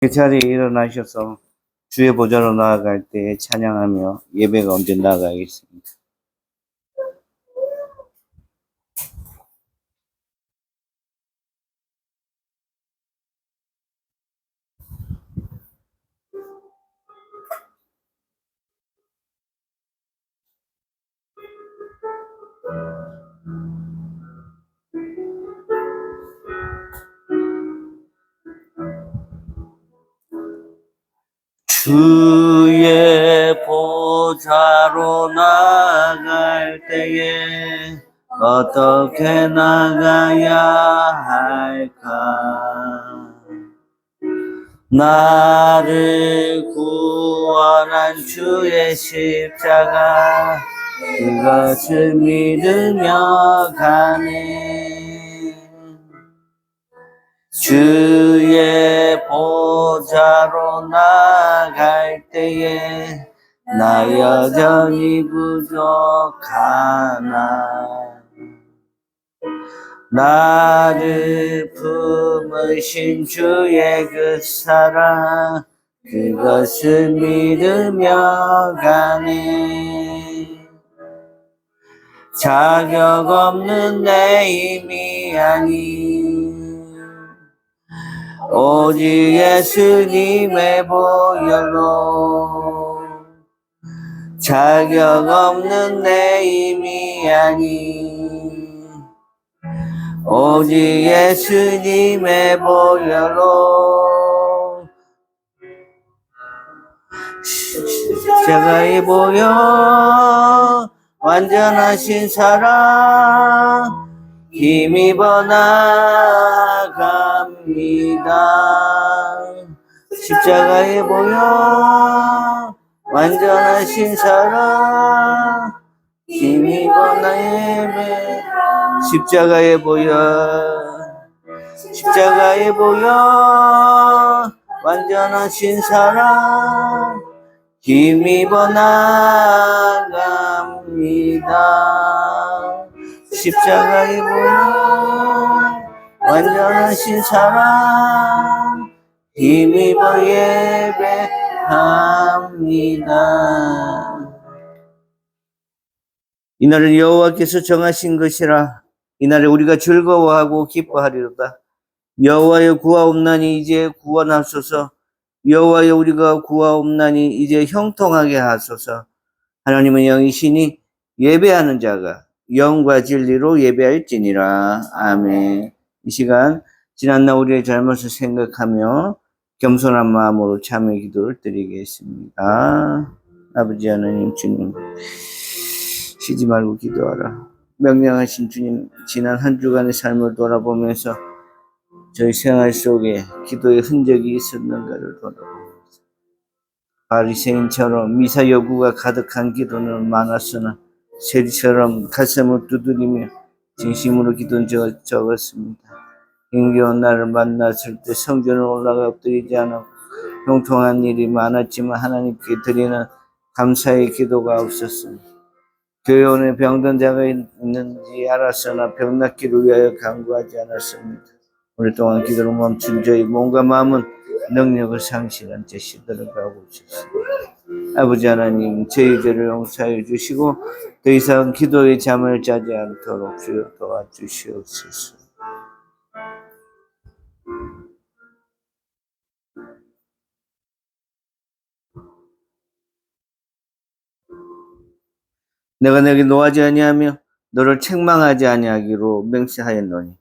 그 자리에 일어나셔서 주의 보좌로 나아갈 때 찬양하며 예배가 언제 나아가겠습니다. 주의 보좌로 나아갈 때에 어떻게 나가야 할까? 나를 구원한 주의 십자가 그것을 믿으며 가네. 주의 보좌로 나갈 때에 나 여전히 부족하나. 나를 품으신 주의 그 사랑 그것을 믿으며 가네. 자격 없는 내 힘이 아닌 오직 예수님의 보혈로 자격 없는 내 힘이 아닌 오직 예수님의 보혈로 십자가의 보혈 완전하신 사랑 힘입어 나갑니다. 십자가의 보혈 완전하신 사랑 힘입어 나에게 십자가의 보혈 십자가의 보혈 완전하신 사랑 힘입어 나갑니다. 십자가의 보혈 완전하신 사랑 힘입어 예배합니다. 이날은 여호와께서 정하신 것이라 이날에 우리가 즐거워하고 기뻐하리로다. 여호와여 구하옵나니 이제 구원하소서. 여호와여 우리가 구하옵나니 이제 형통하게 하소서. 하나님은 영이시니 예배하는 자가 영과 진리로 예배할지니라. 아멘. 이 시간 지난날 우리의 잘못을 생각하며 겸손한 마음으로 참여 기도를 드리겠습니다. 아버지 하나님 주님 쉬지 말고 기도하라. 명령하신 주님 지난 한 주간의 삶을 돌아보면서 저희 생활 속에 기도의 흔적이 있었는가를 돌아보면서 바리새인처럼 미사 여구가 가득한 기도는 많았으나 세리처럼 가슴을 두드리며 진심으로 기도는 적었습니다. 힘겨운 나를 만났을 때 성전을 올라가 엎드리지 않았고 형통한 일이 많았지만 하나님께 드리는 감사의 기도가 없었습니다. 교회원에 병든 자가 있는지 알았으나 병 낫기를 위하여 간구하지 않았습니다. 오랫동안 기도를 멈춘 저희 몸과 마음은 능력을 상실한 채 시들어가고 있었습니다. 아버지 하나님 저희들을 용서해 주시고 더 이상 기도의 잠을 자지 않도록 주여 도와주시옵소서. 내가 내게 노하지 아니하며 너를 책망하지 아니하기로 맹세하였노니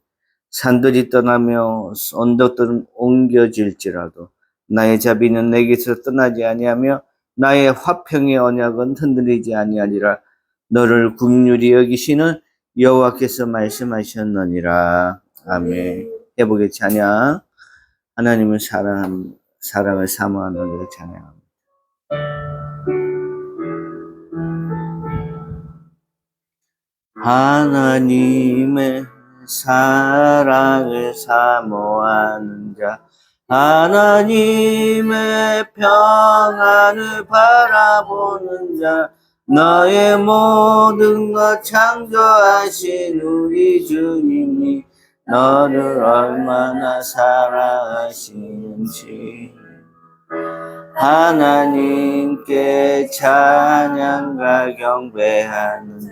산들이 떠나며 언덕들은 옮겨질지라도 나의 자비는 내게서 떠나지 아니하며 나의 화평의 언약은 흔들리지 아니하리라. 너를 긍휼히 여기시는 여호와께서 말씀하셨느니라. 아멘. 회복의 찬양. 하나님을 사랑을 사모하는 우리를 찬양합니다. 하나님의 사랑을 사모하는 자 하나님의 평안을 바라보는 자 너의 모든 것 창조하신 우리 주님이 너를 얼마나 사랑하시는지 하나님께 찬양과 경배하는 자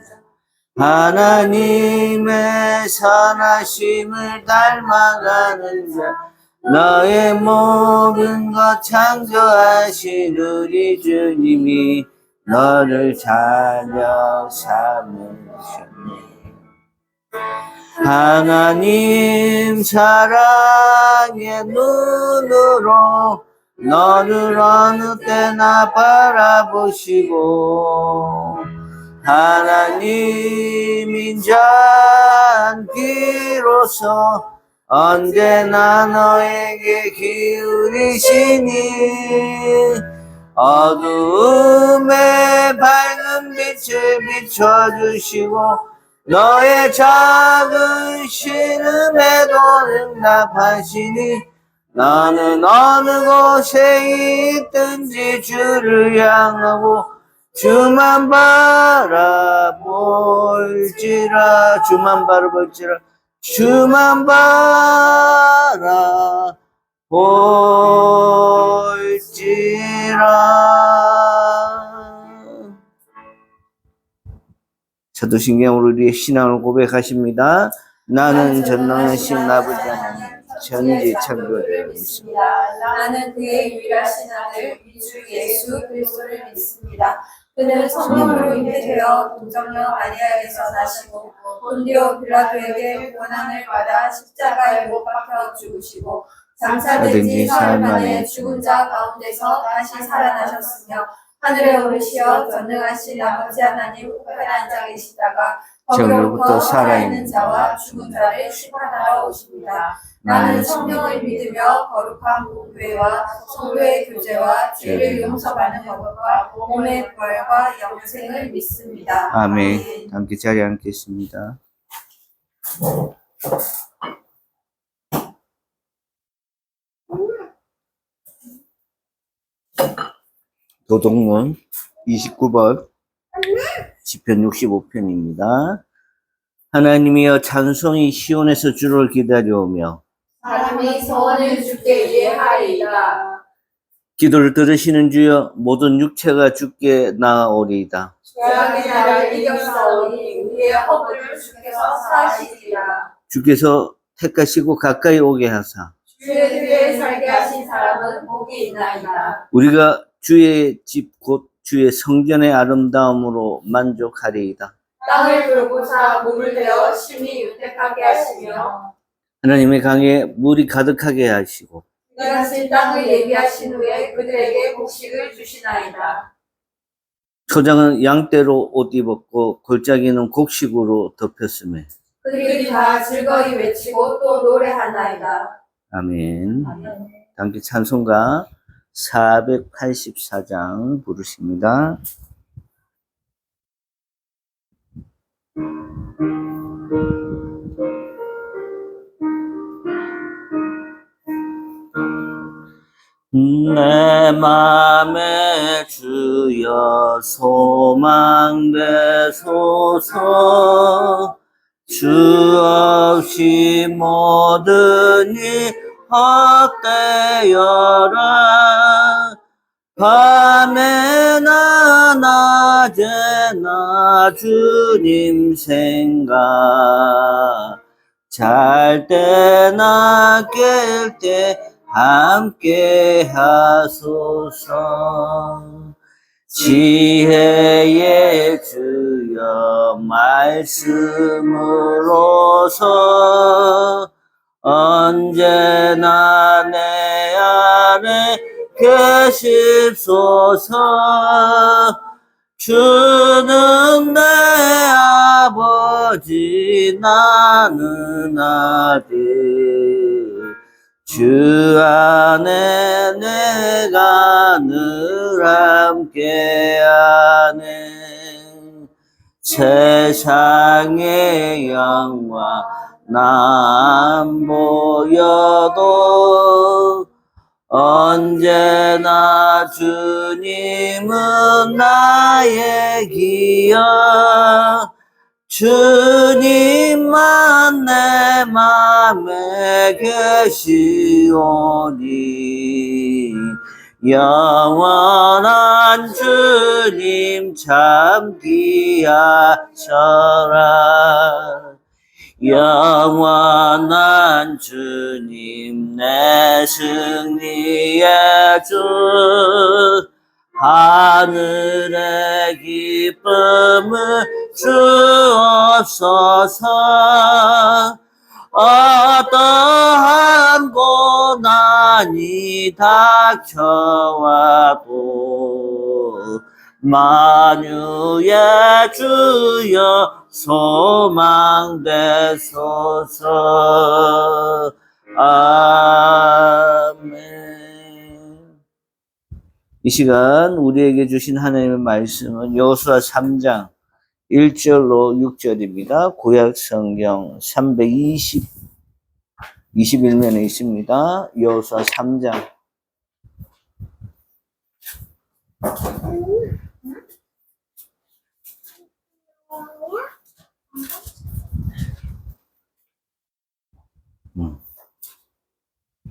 하나님의 선하심을 닮아가는 자 너의 모든 것 창조하신 우리 주님이 너를 자녀 삼으셨네. 하나님 사랑의 눈으로 너를 어느 때나 바라보시고 하나님 인자한 귀로서 언제나 너에게 기울이시니 어두움에 밝은 빛을 비춰주시고 너의 작은 신음에도 응답하시니 나는 어느 곳에 있든지 주를 향하고 주만 바라볼지라 주만 바라볼지라 사도신경으로 우리의 신앙을 고백하십니다. 나는 전능하신 아버지 하나님 전지 창조주를 믿습니다. 나는 그의 유일하신 아들 우리 주 예수 그리스도를 믿습니다. 그는 성령으로 잉태되어 동정녀 마리아에서 나시고 본디오 빌라도에게 고난을 받아 십자가에 못 박혀 죽으시고 장사된 지 사흘 만에 죽은 자 가운데서 다시 살아나셨으며 하늘에 오르시어 전능하신 아버지 하나님 우편에 앉아 계시다가 거기로부터 살아있는 자와 죽은 자를 심판하러 오십니다. 나는 성령을 믿으며 거룩한 공교회와 성도의 교제와 죄를 용서받는 것과 몸의 부활과 영생을 믿습니다. 아멘. 함께 자리에 앉겠습니다. 도덕문 29번 시편 65편입니다. 하나님이여 찬송이 시온에서 주를 기다려오며 사람이 소원을 주께 이해하리이다. 기도를 들으시는 주여 모든 육체가 주께 나아오리이다. 죄악의 나를 이겨싸오니 우리의 허물을 주께서 사하시리라. 주께서 택하시고 가까이 오게 하사 주의 뒤에 살게 하신 사람은 복이 있나이다. 우리가 주의 집 곧 주의 성전의 아름다움으로 만족하리이다. 땅을 돌보사 물을 내어 심히 윤택하게 하시며 하나님의 강에 물이 가득하게 하시고 이같은 땅을 예비하신 후에 그들에게 곡식을 주시나이다. 초장은 양떼로 옷 입었고 골짜기는 곡식으로 덮였으며 그들이 다 즐거이 외치고 또 노래하나이다. 아멘. 아멘. 함께 찬송가 484장 부르십니다. 내 맘에 주여 소망되소서. 주 없이 모든 일 헛되어라. 밤에나 낮에나 주님 생각, 잘 때나 깰 때 함께 하소서. 지혜의 주여 말씀으로서 언제나 내 안에 계십소서. 주는 내 아버지 나는 아들, 주 안에 내가 늘 함께하네. 세상의 영광 나 안 보여도 언제나 주님은 나의 기억. 주님만 내 맘에 계시오니 영원한 주님 참 귀하셔라. 영원한 주님 내 승리의 주, 하늘의 기쁨을 주옵소서. 어떠한 고난이 닥쳐와도 만유의 주여 소망되소서. 아멘. 이 시간 우리에게 주신 하나님의 말씀은 여호수아 3장 1절로 6절입니다. 구약 성경 321면에 있습니다. 여호수아 3장.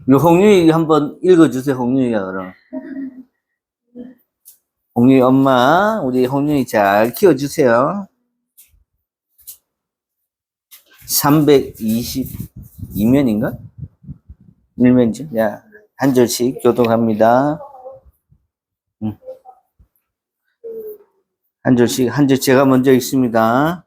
홍윤이 한번 읽어주세요. 홍윤이가 그럼. 홍윤이 엄마, 우리 홍윤이 잘 키워주세요. 322면인가? 1면이죠. 야, 한 절씩 교독합니다. 한 절씩, 한 절 제가 먼저 읽습니다.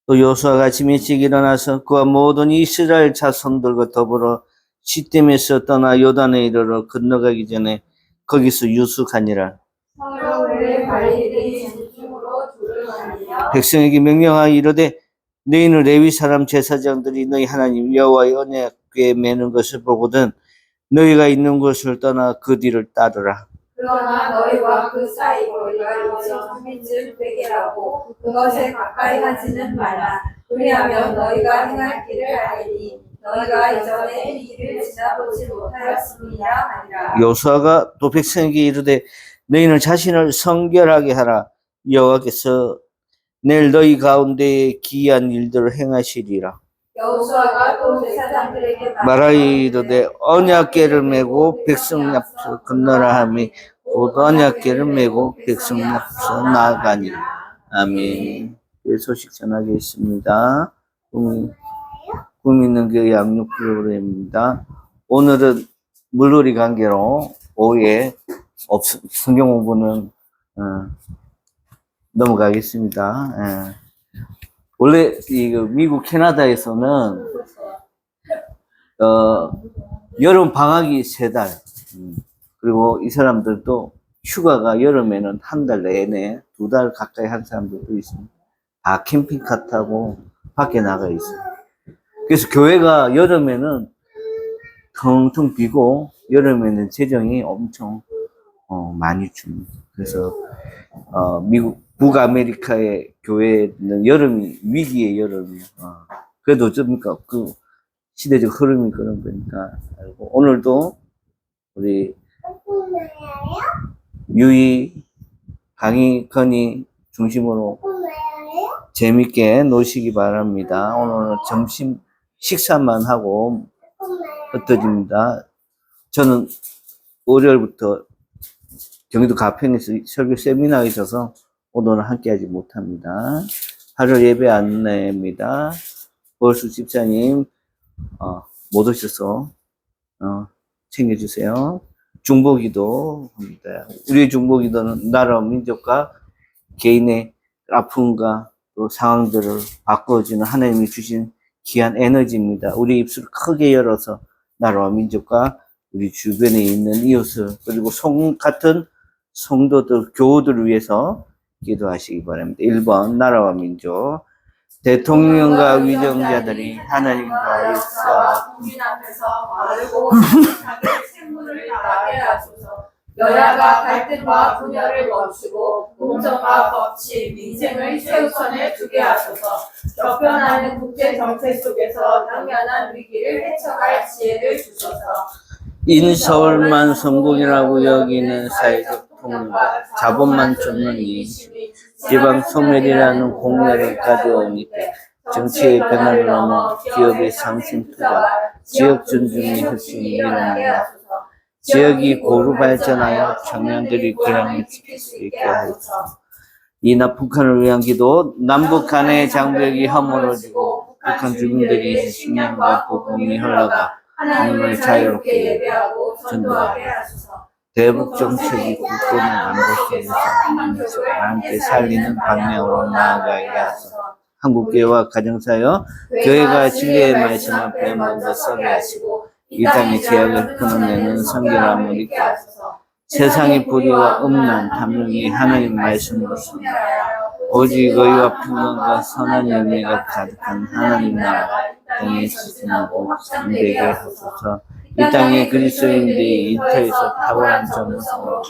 또 여호수아가 아침 일찍 일어나서 그와 모든 이스라엘 자손들과 더불어 시딤에서 떠나 요단에 이르러 건너가기 전에 거기서 유숙하니라. 백성에게 명령하여 이르되 너희는 레위 사람 제사장들이 너희 하나님 여호와의 언약궤에 매는 것을 보거든 너희가 있는 곳을 떠나 그 뒤를 따르라. 그러나 너희와 그 사이 거리가 20규빗쯤 되게 하고 그것에 가까이 하지는 말라. 그리하면 너희가 행할 길을 알리니 너희가 이전에 이 길을 지나보지 못하였습니다 하니라. 여호수아가 또 백성에게 이르되 너희는 자신을 성결하게 하라. 여호와께서 내일 너희 가운데에 기이한 일들을 행하시리라. 여호수아가 또 제사장들에게 말하이르되 언약궤를 메고 백성 앞서 건너라 하며 곧 언약궤를 메고 백성 앞서 나아가니라. 아멘. 소식 전하겠습니다. 꿈 있는 교회 양육 프로그램입니다. 오늘은 물놀이 관계로 오후에 성경 공부는 넘어가겠습니다. 원래 미국 캐나다에서는 여름 방학이 3달, 그리고 이 사람들도 휴가가 여름에는 한 달 내내 2달 가까이 한 사람들도 있습니다. 다 캠핑카 타고 밖에 나가 있어요. 그래서 교회가 여름에는 텅텅 비고 여름에는 재정이 엄청 많이 줍니다. 그래서 미국 북아메리카의 교회는 여름이 위기의 여름이에요. 그래도 어쩝니까? 그 시대적 흐름이 그런 거니까. 오늘도 우리 유이, 강희, 건희 중심으로 재밌게 노시기 바랍니다. 오늘은 점심 식사만 하고 흩어집니다. 저는 월요일부터 경기도 가평에서 설교 세미나에 있어서 오늘은 함께하지 못합니다. 8월 예배 안내입니다. 보수 집사님 못 오셔서 챙겨주세요. 중보기도 합니다. 우리의 중보기도는 나라 민족과 개인의 아픔과 또 상황들을 바꿔주는 하나님이 주신 귀한 에너지입니다. 우리 입술을 크게 열어서 나라와 민족과 우리 주변에 있는 이웃을 그리고 같은 성도들, 교우들을 위해서 기도하시기 바랍니다. 1번 나라와 민족, 대통령과 위정자들이 하나님과 역사 국민 앞에서 바르고 자기 책무를 다하게 하소서. 여야가 갈등과 분열을 멈추고 공정과 법치, 민생을 최우선에 두게 하소서. 격변하는 국제 정세 속에서 당면한 위기를 헤쳐갈 지혜를 주소서. 인서울만 성공이라고 여기는 사회적 통일과 자본만 쫓는 이 지방 소멸이라는 공약을 가져오니 때 정치의 변화를 넘어 기업의 상생 투자, 지역 존중의 혁신이 일어나며 지역이 고루 발전하여 청년들이 교양을 지킬 수 있게 하소서. 이나 북한을 위한 기도. 남북 간의 장벽이 허물어지고 북한 주민들이 신념과 복음이 흘러가 하나님을 자유롭게 예배하고 전도하게 하소서. 대북 정책이 굳건한 안보 속에서 하나님을 함께 살리는 방향으로 나아가게 하소서. 한국교회와 가정사역, 교회가 진리의 말씀 앞에 먼저 서게 하시고 이 땅의 죄악을 끊어내는 성결함을 있게 하소서. 세상의 불의와 음란, 탐욕이 하나님 말씀으로 오직 의와 평강과 선한 열매가 가득한 하나님 나라 땅에 지진하고 잠되게 하소서. 이 땅의 그리스도인들이 일터에서 탁월한 정성으로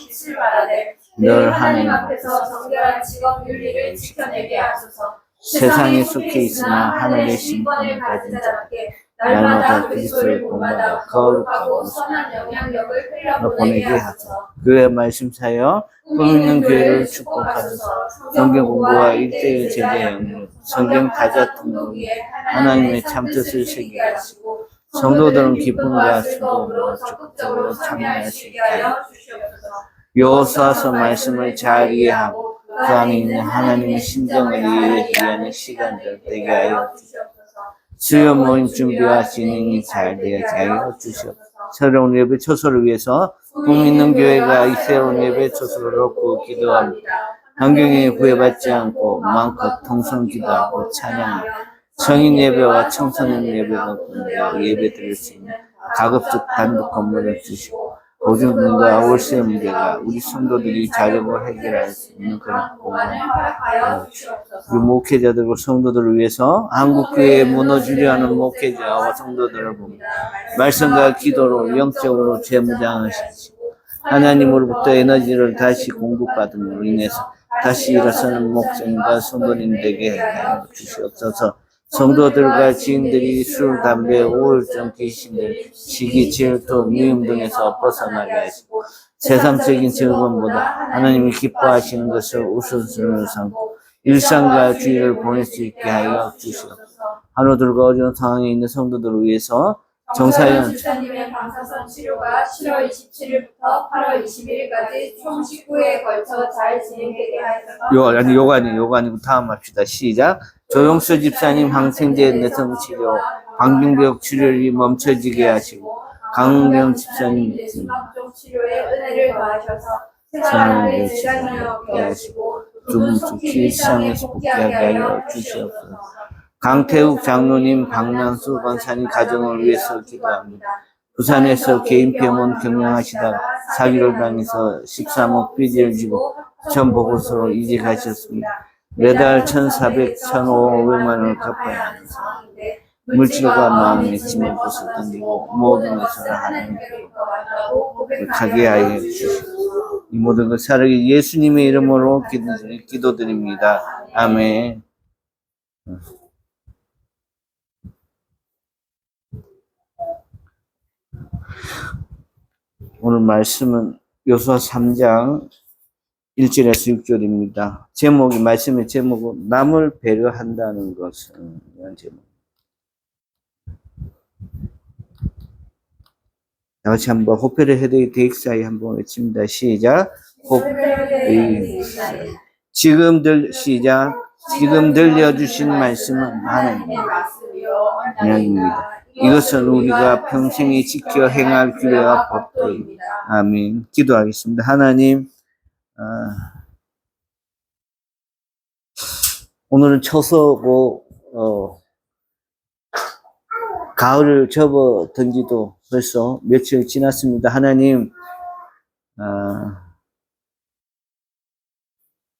늘 하나님 앞에서 정결한 직업 윤리를 지켜내게 하소서. 세상에 속해 있으나 하늘의 심판을 가진 자께 날마다 그리스도를 본받아 거룩하고 선한 영향력을 흘려보내게 하소서. 그의 말씀 사여 꿈 있는 교회를 축복하소서. 성경 공부와 일대일 제대, 성경 다자 등록에 하나님의 참뜻을 새기게 하시고 성도들은 기쁨과 즐거움으로 적극적으로 참여할 수 있게 하여 주시옵소서. 여호수아서 말씀을 잘 이해하고 그 안에 있는 하나님의 심정을 이해하는 시간들 되게 하여 주시옵소서. 수요 모임 준비와 진행이 잘 되게 하여 주시옵소서. 새로운 예배 초소를 위해서 꿈 있는 교회가 이 새로운 예배 초소를 놓고 기도합니다. 환경에 구애받지 않고 마음껏 통성 기도하고 찬양하며 성인 예배와 청소년 예배가 군대 예배 드릴 수 있는 가급적 단독 건물을 주시고 보증금과 월세 문제가 우리 성도들이 자력을 해결할 수 있는 그런 공간을 우리 목회자들과 성도들을 위해서 한국교회에 무너지려 하는 목회자와 성도들을 봅니다. 말씀과 기도로 영적으로 재무장하시고 하나님으로부터 에너지를 다시 공급받음으로 인해서 다시 일어서는 목사님과 성도님들에게 하여 주시옵소서. 성도들과 지인들이 술, 담배, 우울증, 귀신들, 시기, 질투, 미움 등에서 벗어나게 하시고 세상적인 즐거움보다 하나님이 기뻐하시는 것을 우선순위로 삼고 일상과 주의를 보낼 수 있게 하여 주시옵소서. 한우들과 어려운 상황에 있는 성도들을 위해서 정사연 집사님의 방사선 치료가 7월 27일부터 8월 21일까지 총 19회에 걸쳐 잘 진행되게 하여서 요거 아니고 다음 합시다. 시작. 조용수 집사님 항생제 내성 치료, 방빙벽 출혈이 멈춰지게 하시고 강은경 집사님 심박종 치료에 은혜를 더하셔서 생활하는데 질환이 없게 하시고 두 분 속히 시장에서 복귀하게 하여 주시옵소서. 강태욱 장로님, 박명수 권사님 가정을 위해서 기도합니다. 부산에서 개인 병원 경영하시다가 사기를 당해서 13억 빚을 지고 전 보고서로 이직하셨습니다. 매달 1,400, 1,500만 원을 갚아야 하는 상황인데 물질과 마음의 짐을 벗어 던지고 모든 것을 하나님께 가게 하여 주시고 이 모든 것 살아계 예수님의 이름으로 기도드립니다. 아멘. 오늘 말씀은 요수아 3장 1절에서 6절입니다. 말씀의 제목은 남을 배려한다는 것은 이런 제목. 다 같이 한번 호페르 헤데이 데익사이 한번 외칩니다. 시작. 지금 들려주신 말씀은 하나님의 말씀입니다. 이것은 우리가 평생에 지켜 행할 규례와 법도입니다. 아멘. 기도하겠습니다. 하나님, 오늘은 처서고 가을을 접어든 지도 벌써 며칠 지났습니다. 하나님,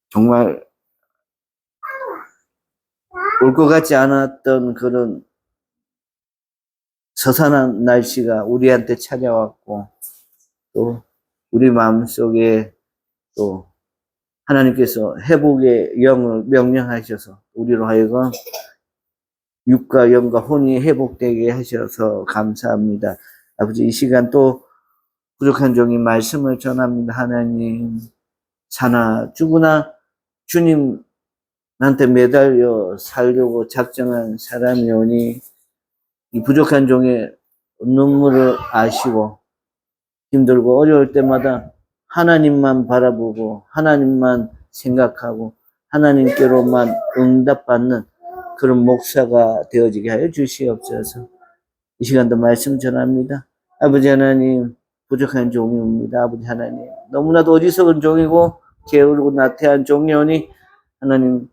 정말 올 것 같지 않았던 그런 서산한 날씨가 우리한테 찾아왔고 또 우리 마음속에 또 하나님께서 회복의 영을 명령하셔서 우리로 하여금 육과 영과 혼이 회복되게 하셔서 감사합니다. 아버지, 이 시간 또 부족한 종이 말씀을 전합니다. 하나님, 사나 죽으나 주님한테 매달려 살려고 작정한 사람이 오니 이 부족한 종의 눈물을 아시고 힘들고 어려울 때마다 하나님만 바라보고 하나님만 생각하고 하나님께로만 응답받는 그런 목사가 되어지게 하여 주시옵소서. 이 시간도 말씀 전합니다. 아버지 하나님, 부족한 종이옵니다. 아버지 하나님, 너무나도 어리석은 종이고 게으르고 나태한 종이오니 하나님,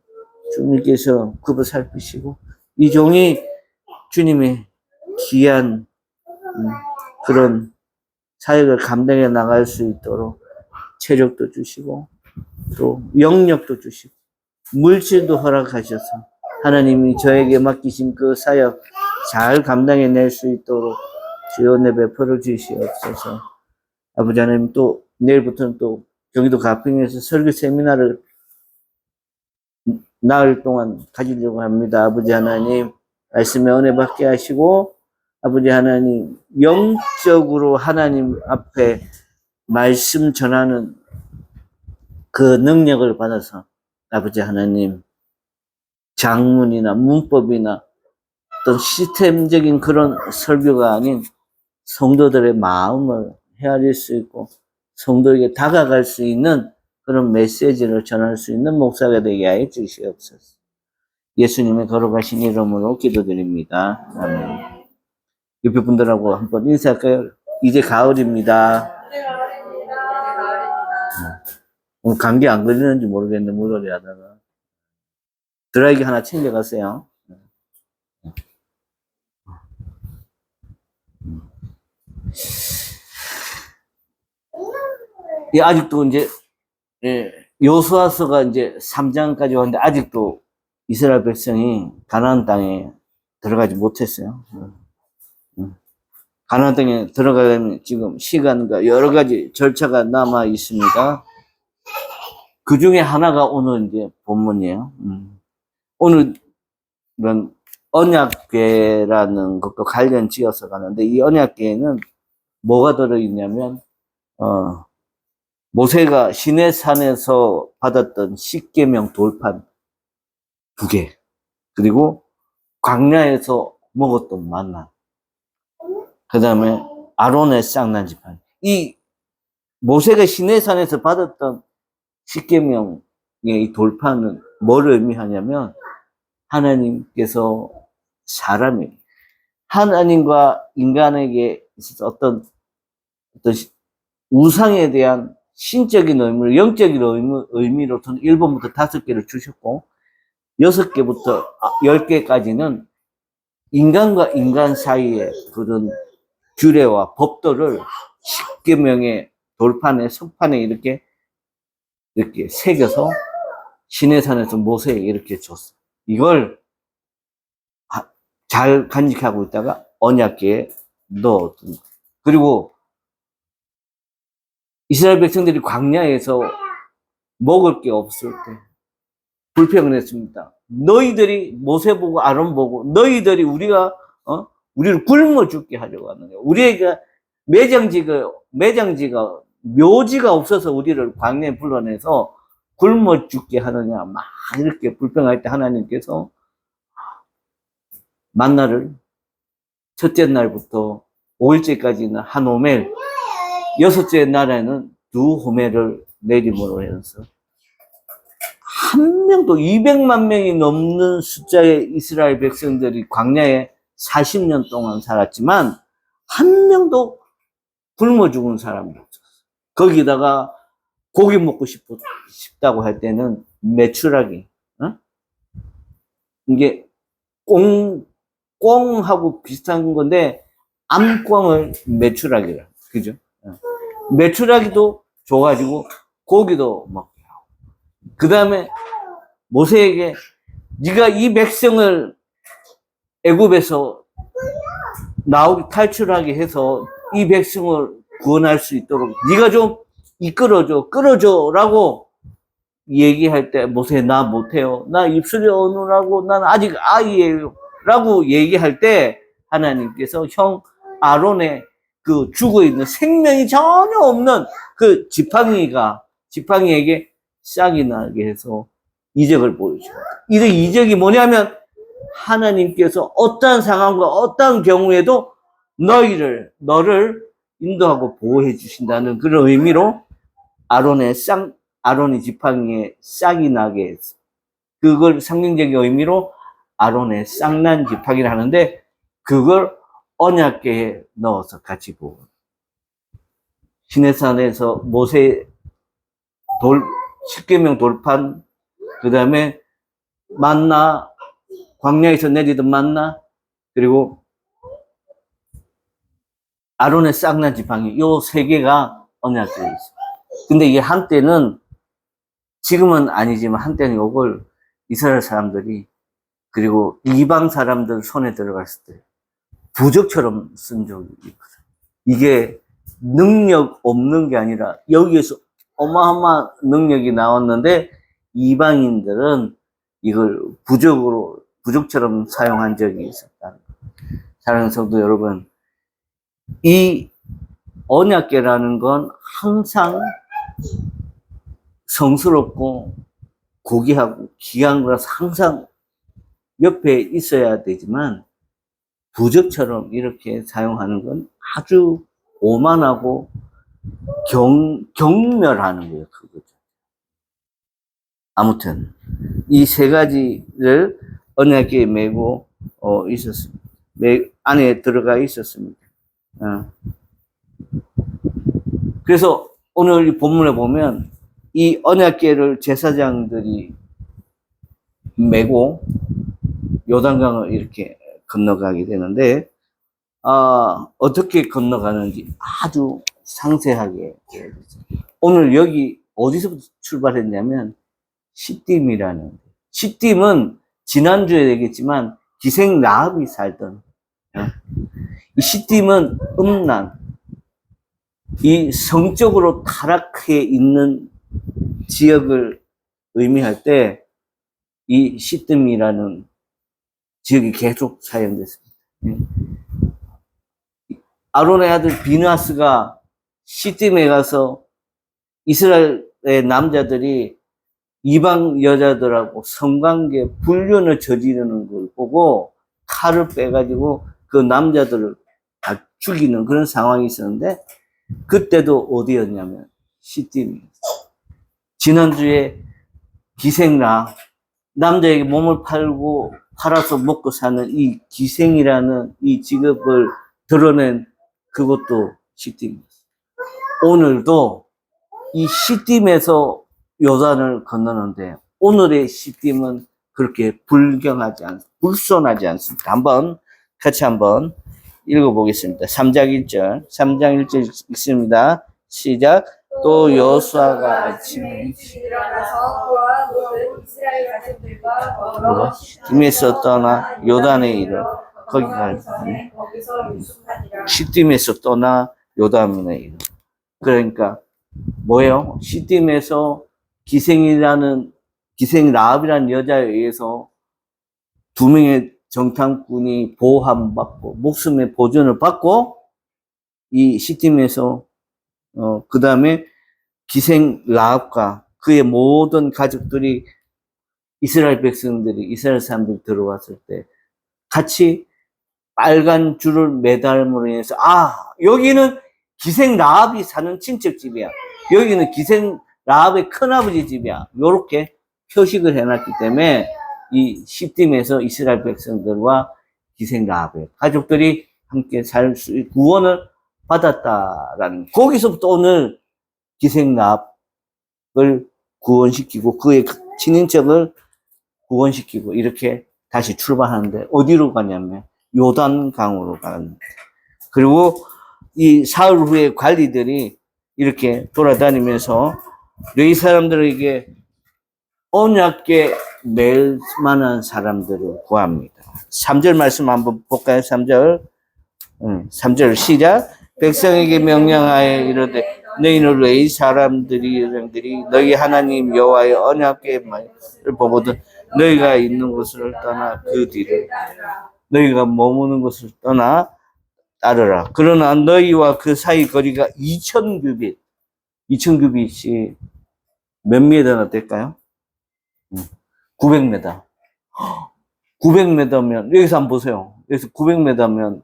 주님께서 그거 살피시고 이 종이 주님의 귀한 그런 사역을 감당해 나갈 수 있도록 체력도 주시고 또 영력도 주시고 물질도 허락하셔서 하나님이 저에게 맡기신 그 사역 잘 감당해낼 수 있도록 주여 은혜 베풀어 주시옵소서. 아버지 하나님, 또 내일부터는 또 경기도 가평에서 설교 세미나를 나흘 동안 가지려고 합니다. 아버지 하나님, 말씀에 은혜 받게 하시고 아버지 하나님, 영적으로 하나님 앞에 말씀 전하는 그 능력을 받아서 아버지 하나님, 장문이나 문법이나 어떤 시스템적인 그런 설교가 아닌 성도들의 마음을 헤아릴 수 있고 성도에게 다가갈 수 있는 그런 메시지를 전할 수 있는 목사가 되게 하여 주시옵소서. 예수님의 걸어가신 이름으로 기도드립니다. 아멘. 옆에 분들하고 한번 인사할까요? 이제 가을입니다. 오늘 감기 안 걸리는지 모르겠는데 물놀이 하다가 드라이기 하나 챙겨가세요. 예, 아직도 이제 여호수아서가 이제 3장까지 왔는데 아직도 이스라엘 백성이 가나안 땅에 들어가지 못했어요. 가나안 땅에 들어가려면 지금 시간과 여러 가지 절차가 남아 있습니다. 그 중에 하나가 오늘 이제 본문이에요. 오늘은 언약궤라는 것과 관련 지어서 가는데 이 언약궤에는 뭐가 들어있냐면 모세가 시내산에서 받았던 10계명 돌판 2개, 그리고 광야에서 먹었던 만나, 그 다음에 아론의 쌍난 지팡이. 이 모세가 시내산에서 받았던 10계명의 이 돌판은 뭘 의미하냐면 하나님께서 사람이 하나님과 인간에게 있어서 어떤 우상에 대한 신적인 의미로, 영적인 의미로 1번부터 5개를 주셨고 6개부터 10개까지는 인간과 인간 사이의 그런 규례와 법도를 10계명의 돌판에, 석판에 이렇게 새겨서 시내산에서 모세에게 이렇게 줬어. 이걸 잘 간직하고 있다가 언약궤에 넣었던 거예요. 그리고 이스라엘 백성들이 광야에서 먹을 게 없을 때 불평을 했습니다. 너희들이 모세 보고 아론 보고 너희들이 우리를 굶어 죽게 하려고 하는 거야. 우리가 묘지가 없어서 우리를 광야에 불러내서 굶어 죽게 하느냐, 막 이렇게 불평할 때 하나님께서 만나를 첫째 날부터 5일째까지는 한 호멜, 6째 날에는 2호멜을 내림으로 해서 한 명도 200만 명이 넘는 숫자의 이스라엘 백성들이 광야에 40년 동안 살았지만 한 명도 굶어 죽은 사람이 없었어. 거기다가 고기 먹고 싶다고 할 때는 메추라기, 이게 꽁하고 비슷한 건데 암꽁을 메추라기라, 그죠? 메추라기도 줘가지고 고기도 먹게 하고, 그 다음에 모세에게 네가 이 백성을 애굽에서 나오게 탈출하게 해서 이 백성을 구원할 수 있도록 네가 좀 끌어줘라고 얘기할 때 모세 나 못해요. 나 입술이 어눌하고 난 아직 아이예요. 라고 얘기할 때 하나님께서 형 아론의 그 죽어있는 생명이 전혀 없는 그 지팡이에게 싹이 나게 해서 이적을 보여줍니다. 이 이적이 뭐냐면 하나님께서 어떠한 상황과 어떠한 경우에도 너를 인도하고 보호해 주신다는 그런 의미로 아론의 지팡이에 싹이 나게 했어. 그걸 상징적인 의미로 아론의 쌍난 지팡이를 하는데 그걸 언약궤에 넣어서 같이 보고 시내산에서 모세 십계명 돌판 그 다음에 만나 광야에서 내리던 만나 그리고 아론의 쌍난 지팡이 요 세 개가 언약궤에 있어. 근데 이게 한때는 지금은 아니지만 한때는 이걸 이스라엘 사람들이 그리고 이방 사람들 손에 들어갔을 때 부적처럼 쓴 적이 있거든. 이게 능력 없는 게 아니라 여기에서 어마어마한 능력이 나왔는데 이방인들은 이걸 부적처럼 사용한 적이 있었다. 사랑하는 성도 여러분, 이 언약궤라는 건 항상 성스럽고 고귀하고 귀한 거라서 항상 옆에 있어야 되지만 부적처럼 이렇게 사용하는 건 아주 오만하고 경멸하는 거예요. 그거죠. 아무튼 이 세 가지를 언약궤에 메고 있었습니다. 안에 들어가 있었습니다. 그래서 오늘 이 본문에 보면 이 언약궤를 제사장들이 메고 요단강을 이렇게 건너가게 되는데 어떻게 건너가는지 아주 상세하게 오늘 여기 어디서부터 출발했냐면 시딤이라는 시딤은 지난주에 얘기했지만 기생 라합이 살던 이 시딤은 음란 이 성적으로 타락해 있는 지역을 의미할 때 이 시딤이라는 지역이 계속 사용됐습니다. 아론의 아들 비느하스가 시딤에 가서 이스라엘의 남자들이 이방 여자들하고 성관계 불륜을 저지르는 걸 보고 칼을 빼가지고 그 남자들을 다 죽이는 그런 상황이 있었는데 그때도 어디였냐면 시딤. 지난주에 기생라 남자에게 몸을 팔아서 먹고 사는 이 기생이라는 이 직업을 드러낸 그것도 시딤. 오늘도 이 시딤에서 요단을 건너는데 오늘의 시딤은 그렇게 불손하지 않습니다. 같이 한번 읽어보겠습니다. 3장 1절 있습니다. 시작. 또 여호수아가 아침에 일어나서 그와 모든 이스라엘 가족들과 더불어 시딤에서 떠나 요단에 이르러 거기서 유숙하니라. 시딤에서 떠나 요단에 이르러 그러니까 뭐예요? 시딤에서 기생 라합이라는 여자에 의해서 2명의 정탐꾼이 보호함받고 목숨의 보존을 받고 이 시딤에서 그 다음에 기생 라합과 그의 모든 가족들이 이스라엘 사람들이 들어왔을 때 같이 빨간 줄을 매달음으로 인해서 여기는 기생 라합이 사는 친척집이야. 여기는 기생 라합의 큰아버지 집이야. 요렇게 표식을 해놨기 때문에 이 시딤에서 이스라엘 백성들과 기생 라합의 가족들이 함께 살 수 구원을 받았다라는 거기서부터 오늘 기생 라합을 구원시키고 그의 친인척을 구원시키고 이렇게 다시 출발하는데 어디로 가냐면 요단강으로 가는. 그리고 이 사흘 후에 관리들이 이렇게 돌아다니면서 이 사람들에게 언약궤 맬 만한 사람들을 구합니다. 3절 말씀 한번 볼까요? 3절 시작. 백성에게 명령하여 이르되 너희는 왜 이 사람들이 너희 하나님 여호와의 언약궤를 보거든 너희가 있는 곳을 떠나 그 뒤를 너희가 머무는 곳을 떠나 따르라. 그러나 너희와 그 사이 거리가 2000규빗 2000규빗이 몇 미터나 될까요? 900m. 900m면 여기서 한번 보세요. 여기서 900m면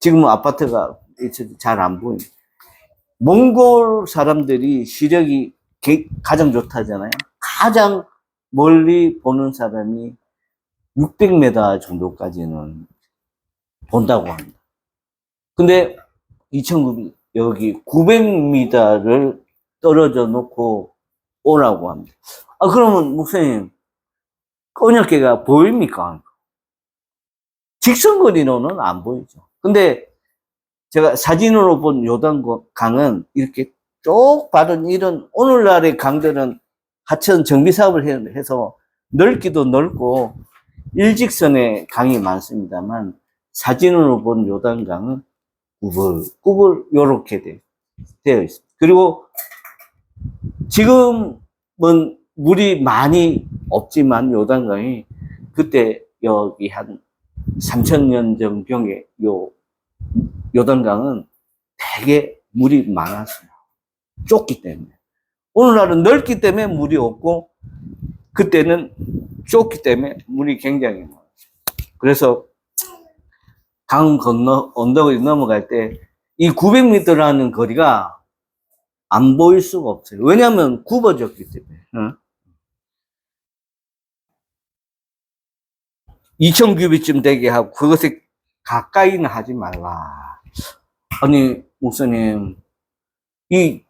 지금은 아파트가 잘 안 보여요. 몽골 사람들이 시력이 가장 좋다잖아요. 가장 멀리 보는 사람이 600m 정도까지는 본다고 합니다. 근데 2009 여기 900m를 떨어져 놓고 오라고 합니다. 아, 그러면 목사님, 언약궤가 보입니까? 직선거리로는 안 보이죠. 근데 제가 사진으로 본 요단강은 이렇게 쭉 빠른 이런 오늘날의 강들은 하천 정비 사업을 해서 넓기도 넓고 일직선의 강이 많습니다만 사진으로 본 요단강은 꾸불꾸불 요렇게 되어 있습니다. 그리고 지금은 물이 많이 없지만 요단강이 그때 여기 한 3000년 전경에 요단강은 되게 물이 많았어요. 좁기 때문에. 오늘날은 넓기 때문에 물이 없고 그때는 좁기 때문에 물이 굉장히 많았어요. 그래서 강 건너 언덕을 넘어갈 때 이 900m라는 거리가 안 보일 수가 없어요. 왜냐하면 굽어졌기 때문에. 2000규비쯤 되게 하고 그것에 가까이는 하지 말라. 아니 목사님, 이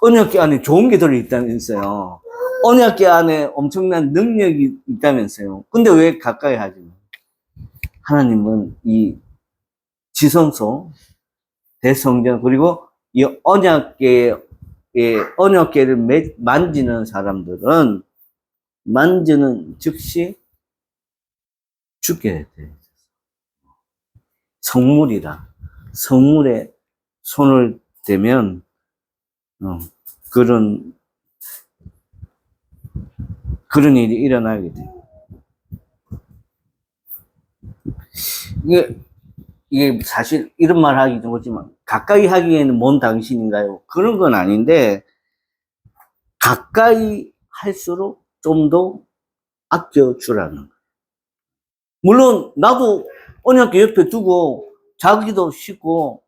언약궤 안에 좋은 게 들어있다면서요. 언약궤 안에 엄청난 능력이 있다면서요. 근데 왜 가까이 하지 마? 하나님은 이 지성소, 대성전, 그리고 이 언약궤를 만지는 사람들은 만지는 즉시 죽게 돼. 성물이라. 성물에 손을 대면 그런 일이 일어나게 돼. 이게 사실 이런 말 하기 좀 그렇지만 가까이 하기에는 뭔 당신인가요? 그런 건 아닌데 가까이 할수록 좀 더 아껴주라는 거예요. 물론 나도 언약궤 옆에 두고 자기도 쉽고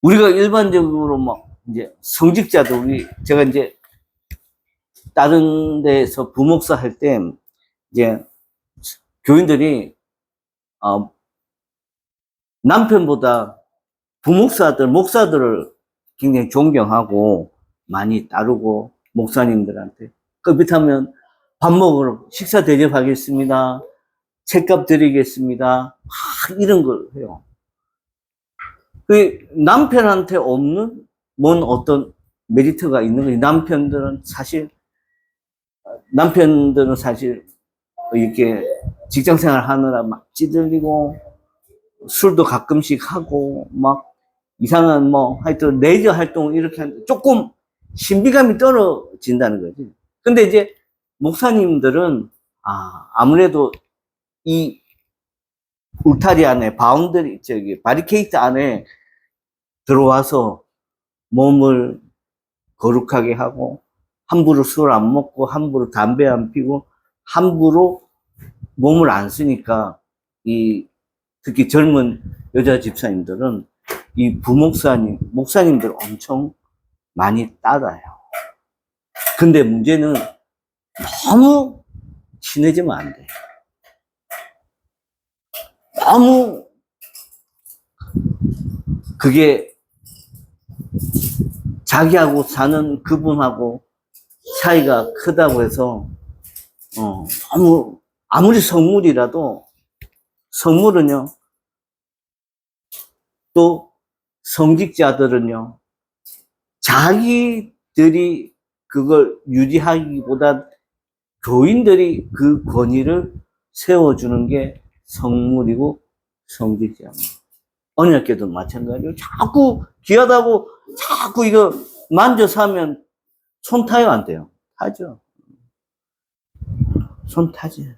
우리가 일반적으로 막 이제 성직자들 제가 이제 다른 데서 부목사 할 때 이제 교인들이 남편보다 목사들을 굉장히 존경하고 많이 따르고 목사님들한테 그렇다면 밥 먹으러 식사 대접하겠습니다. 책값 드리겠습니다. 이런 걸 해요. 그 남편한테 없는 뭔 어떤 메리트가 있는 거지. 남편들은 사실 이렇게 직장 생활 하느라 막 찌들리고 술도 가끔씩 하고 막 이상한 하여튼 레이저 활동 이렇게 하는데 조금 신비감이 떨어진다는 거지. 근데 이제 목사님들은 아무래도 이 울타리 안에 바리케이트 안에 들어와서 몸을 거룩하게 하고 함부로 술 안 먹고 함부로 담배 안 피고 함부로 몸을 안 쓰니까 특히 젊은 여자 집사님들은 이 목사님들 엄청 많이 따라요. 근데 문제는 너무 친해지면 안 돼. 너무 그게 자기하고 사는 그분하고 차이가 크다고 해서 아무리 성물은요 또 성직자들은요 자기들이 그걸 유지하기보다 교인들이 그 권위를 세워주는 게 성물이고 성직자입니다. 언약궤도 마찬가지로 자꾸 귀하다고 자꾸 이거 만져서 하면 손 타요, 안 돼요? 타죠. 손 타지.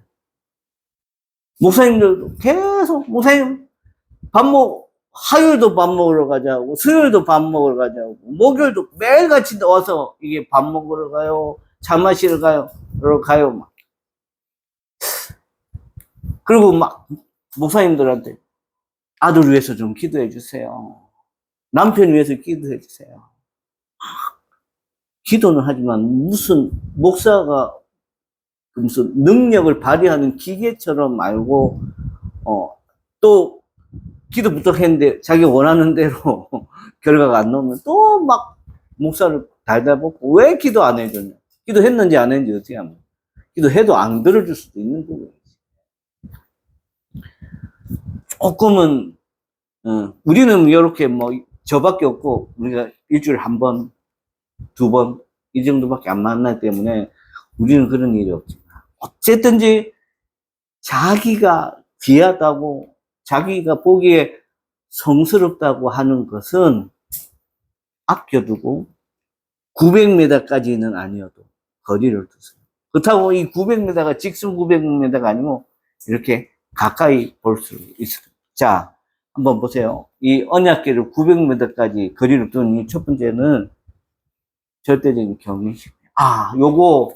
목사님들도 계속 목사님 화요일도 밥 먹으러 가자고, 수요일도 밥 먹으러 가자고, 목요일도 매일같이 와서 이게 밥 먹으러 가요, 차 마시러 가요, 막. 그리고 막 목사님들한테 아들 위해서 좀 기도해 주세요. 남편 위해서 기도해 주세요. 기도는 하지만 무슨 목사가 무슨 능력을 발휘하는 기계처럼 알고 또 기도부터 했는데 자기 원하는 대로 결과가 안 나오면 또 막 목사를 달달 볶고 왜 기도 안 해줬냐? 기도했는지 안 했는지 어떻게 하면 기도해도 안 들어줄 수도 있는 거예요. 조금은 우리는 이렇게 뭐 저밖에 없고 우리가 일주일에 한 번, 두 번 이 정도밖에 안 만나기 때문에 우리는 그런 일이 없지만 어쨌든지 자기가 귀하다고 자기가 보기에 성스럽다고 하는 것은 아껴두고 900m까지는 아니어도 거리를 두세요. 그렇다고 이 900m가 직선 900m가 아니고 이렇게 가까이 볼 수 있어요. 자, 한번 보세요. 이 언약궤를 900m까지 거리를 두는 이 첫 번째는 절대적인 경외심. 요거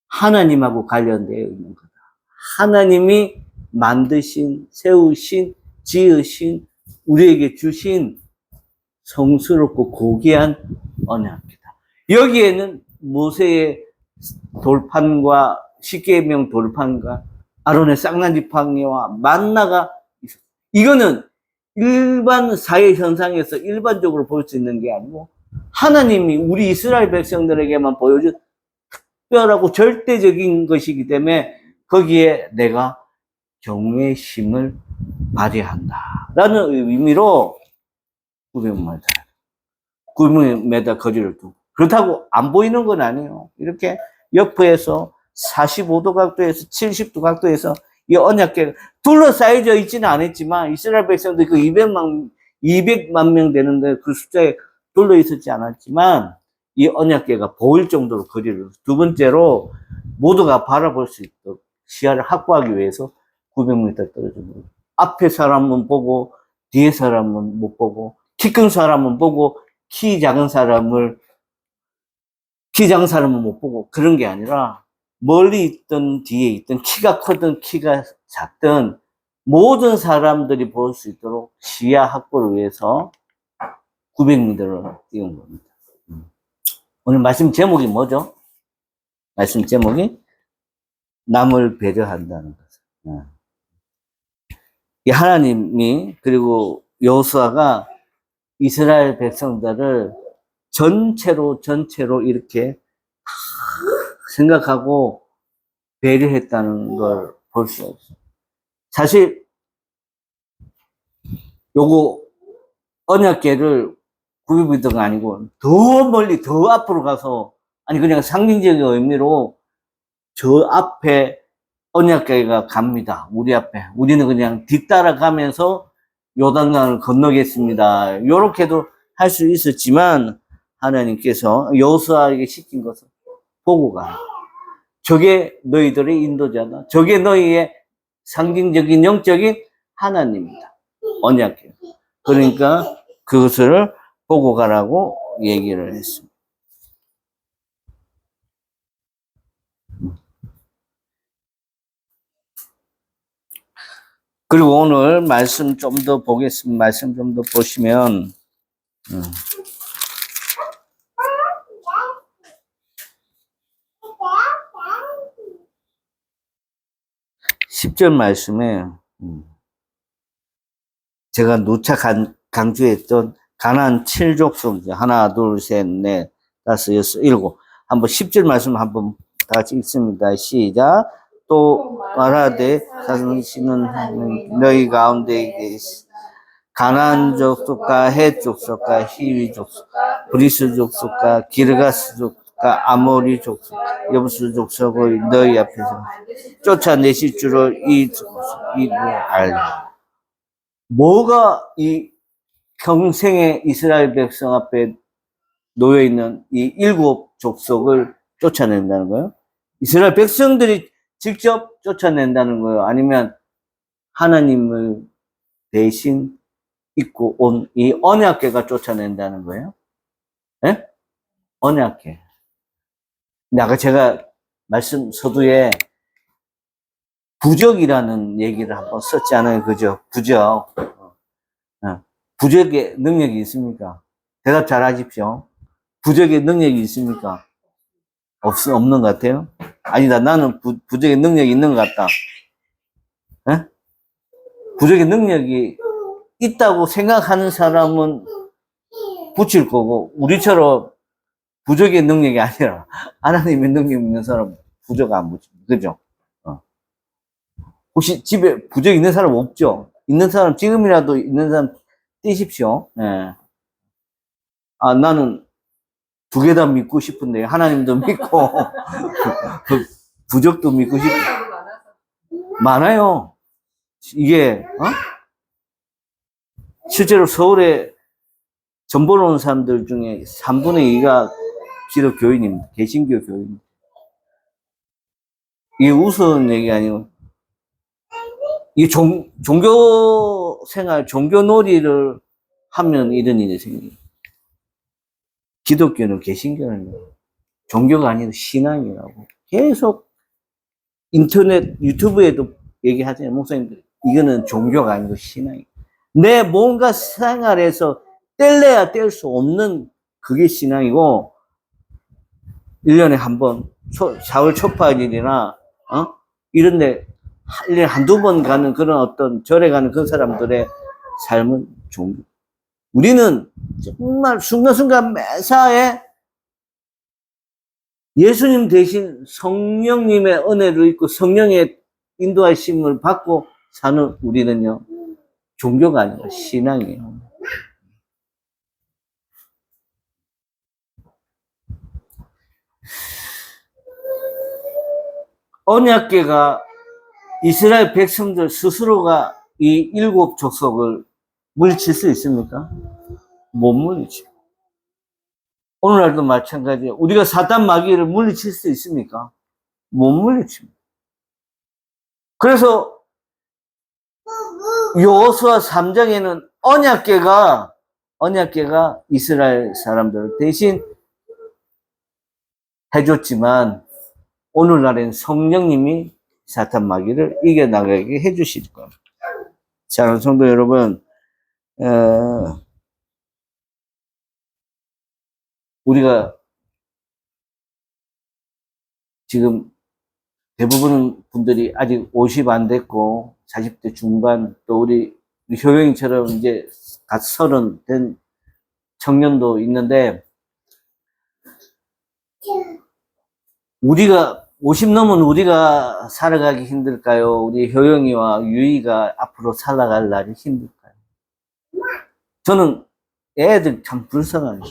하나님하고 관련되어 있는 거다. 하나님이 만드신, 세우신, 지으신, 우리에게 주신 성스럽고 고귀한 언약이다. 여기에는 모세의 돌판과 십계명 돌판과 아론의 쌍난지팡이와 만나가 있었어요. 이거는 일반 사회 현상에서 일반적으로 볼 수 있는 게 아니고 하나님이 우리 이스라엘 백성들에게만 보여준 특별하고 절대적인 것이기 때문에 거기에 내가 경외심을 발휘한다 라는 의미로 900m 거리를 두고 그렇다고 안 보이는 건 아니에요. 이렇게 옆에서 45도 각도에서 70도 각도에서 이 언약궤가 둘러싸여져 있지는 않았지만 이스라엘 백성들 그 200만 명 되는데 그 숫자에 둘러 있었지 않았지만 이 언약궤가 보일 정도로 거리를 두 번째로 모두가 바라볼 수 있도록 시야를 확보하기 위해서 900m 떨어진 거예요. 앞에 사람은 보고 뒤에 사람은 못 보고 키 큰 사람은 보고 키 작은 사람은 못 보고 그런 게 아니라 멀리 있던 뒤에 있던 키가 크든 키가 작든 모든 사람들이 볼 수 있도록 시야 확보를 위해서 900m를 띄운 겁니다. 오늘 말씀 제목이 뭐죠? 말씀 제목이 남을 배려한다는 거죠. 이 하나님이 그리고 여호수아가 이스라엘 백성들을 전체로 이렇게 생각하고 배려했다는 걸 볼 수 없어요. 사실 요거 언약궤를 900m가 아니고 더 멀리 더 앞으로 가서 아니 그냥 상징적인 의미로 저 앞에 언약궤가 갑니다. 우리 앞에. 우리는 그냥 뒤따라가면서 요단강을 건너겠습니다. 요렇게도 할 수 있었지만 하나님께서 여호수아에게 시킨 것을 보고 가라. 저게 너희들의 인도자다. 저게 너희의 상징적인 영적인 하나님이다. 언약궤. 그러니까 그것을 보고 가라고 얘기를 했습니다. 그리고 오늘 말씀 좀 더 보겠습니다. 말씀 좀 더 보시면 10절 말씀에 제가 누차 강조했던 가나안 7족속 하나 둘 셋 넷 다섯 여섯 일곱 한번 10절 말씀 한번 다 같이 읽습니다. 시작. 또 말하되 당신은 너희 가운데 가나안 족속과 헷 족속과 히위 족속과 브리스 족속과 기르가스 족속과 아모리 족속 여부스 족속을 너희 앞에서 쫓아내실 줄을 이를 알라. 뭐가 이 평생의 이스라엘 백성 앞에 놓여 있는 이 7 족속을 쫓아낸다는 거예요? 이스라엘 백성들이 직접 쫓아낸다는 거예요? 아니면 하나님을 대신 입고 온 이 언약궤가 쫓아낸다는 거예요? 예? 언약궤. 근데 아까 제가 말씀 서두에 부적이라는 얘기를 한번 썼잖아요. 그죠? 부적. 부적의 능력이 있습니까? 대답 잘 하십시오. 부적의 능력이 있습니까? 없는 것 같아요? 아니다. 나는 부적의 능력이 있는 것 같다. 에? 부적의 능력이 있다고 생각하는 사람은 붙일 거고, 우리처럼 부적의 능력이 아니라 하나님의 능력이 있는 사람은 부적 안 붙입니다. 그죠? 혹시 집에 부적 있는 사람 없죠? 있는 사람, 지금이라도 있는 사람 띄십시오. 예. 아, 나는 두 개 다 믿고 싶은데, 하나님도 믿고, 그 부적도 믿고 싶고. 많아요. 이게, 실제로 서울에 전보러 온 사람들 중에 3분의 2가 기독교인입니다. 개신교 교인입니다. 이게 우스운 얘기 아니고, 이 종교 생활, 종교 놀이를 하면 이런 일이 생깁니다. 기독교는 개신교는 종교가 아니라 신앙이라고 계속 인터넷, 유튜브에도 얘기하잖아요. 목사님들. 이거는 종교가 아니고 신앙이에요. 내 뭔가 생활에서 뗄래야 뗄 수 없는 그게 신앙이고, 1년에 한 번, 4월 초파일이나, 이런데 1년에 한두 번 가는 그런 어떤 절에 가는 그 사람들의 삶은 종교. 우리는 정말 순간순간 매사에 예수님 대신 성령님의 은혜를 입고 성령의 인도하심을 받고 사는 우리는요, 종교가 아니라 신앙이에요. 언약궤가 이스라엘 백성들 스스로가 이 7 족속을 물리칠 수 있습니까? 못 물리죠. 오늘날도 마찬가지예요. 우리가 사단 마귀를 물리칠 수 있습니까? 못 물리칩니다. 그래서 여호수아 3장에는 언약궤가 이스라엘 사람들을 대신 해줬지만, 오늘날엔 성령님이 사탄 마귀를 이겨나가게 해주실 겁니다. 자, 성도 여러분, 우리가 지금 대부분 분들이 아직 50 안 됐고 40대 중반, 또 우리 효영이처럼 이제 갓 30 된 청년도 있는데, 우리가 50 넘은 우리가 살아가기 힘들까요? 우리 효영이와 유이가 앞으로 살아갈 날이 힘들까요? 저는 애들 참 불쌍해요.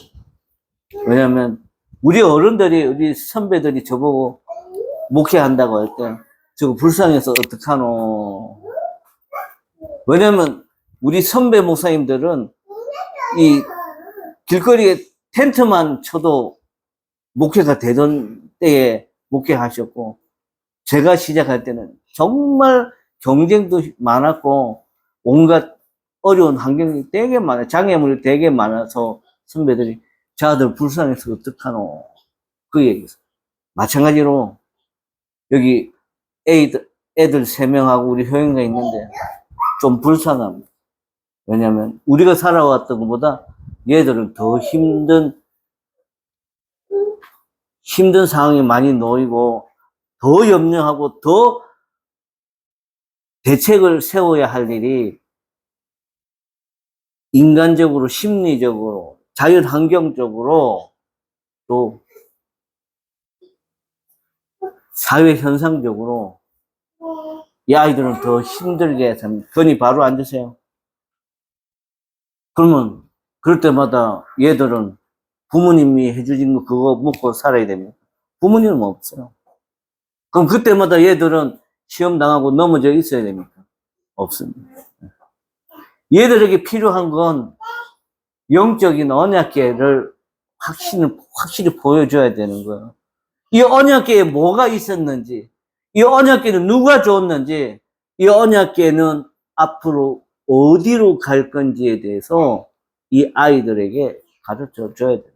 왜냐면 우리 어른들이, 우리 선배들이 저보고 목회한다고 할 때 저거 불쌍해서 어떡하노. 왜냐면 우리 선배 목사님들은 이 길거리에 텐트만 쳐도 목회가 되던 때에 목회하셨고, 제가 시작할 때는 정말 경쟁도 많았고 온갖 어려운 환경이 되게 많아요. 장애물이 되게 많아서 선배들이 저 아들 불쌍해서 어떡하노, 그 얘기죠. 마찬가지로 여기 애들 3명하고 우리 효영이가 있는데 좀 불쌍합니다. 왜냐면 우리가 살아왔던 것보다 얘들은 더 힘든 상황에 많이 놓이고, 더 염려하고 더 대책을 세워야 할 일이 인간적으로, 심리적으로, 자연환경적으로, 또 사회 현상적으로 이 아이들은 더 힘들게 삽니다. 건이 바로 앉으세요. 그러면 그럴 때마다 얘들은 부모님이 해주신 거 그거 먹고 살아야 됩니다. 부모님은 없어요. 그럼 그때마다 얘들은 시험 당하고 넘어져 있어야 됩니까? 없습니다. 얘들에게 필요한 건 영적인 언약궤를 확실히 보여줘야 되는 거예요. 이 언약궤에 뭐가 있었는지, 이 언약궤는 누가 줬는지, 이 언약궤는 앞으로 어디로 갈 건지에 대해서 이 아이들에게 가르쳐 줘야 됩니다.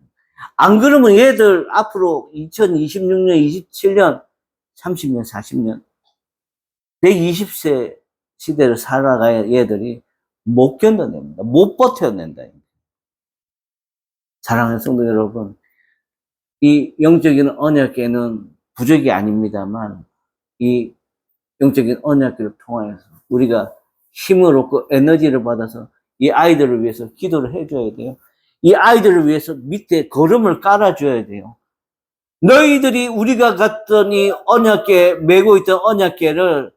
안 그러면 얘들 앞으로 2026년, 27년, 30년, 40년 120세 시대를 살아가야 얘들이 못 견뎌냅니다. 못 버텨낸다. 사랑하는 성도 여러분, 이 영적인 언약궤는 부족이 아닙니다만, 이 영적인 언약궤를 통하여서 우리가 힘을 얻고 에너지를 받아서 이 아이들을 위해서 기도를 해줘야 돼요. 이 아이들을 위해서 밑에 걸음을 깔아줘야 돼요. 너희들이 우리가 갔던 이 언약궤, 메고 있던 언약궤를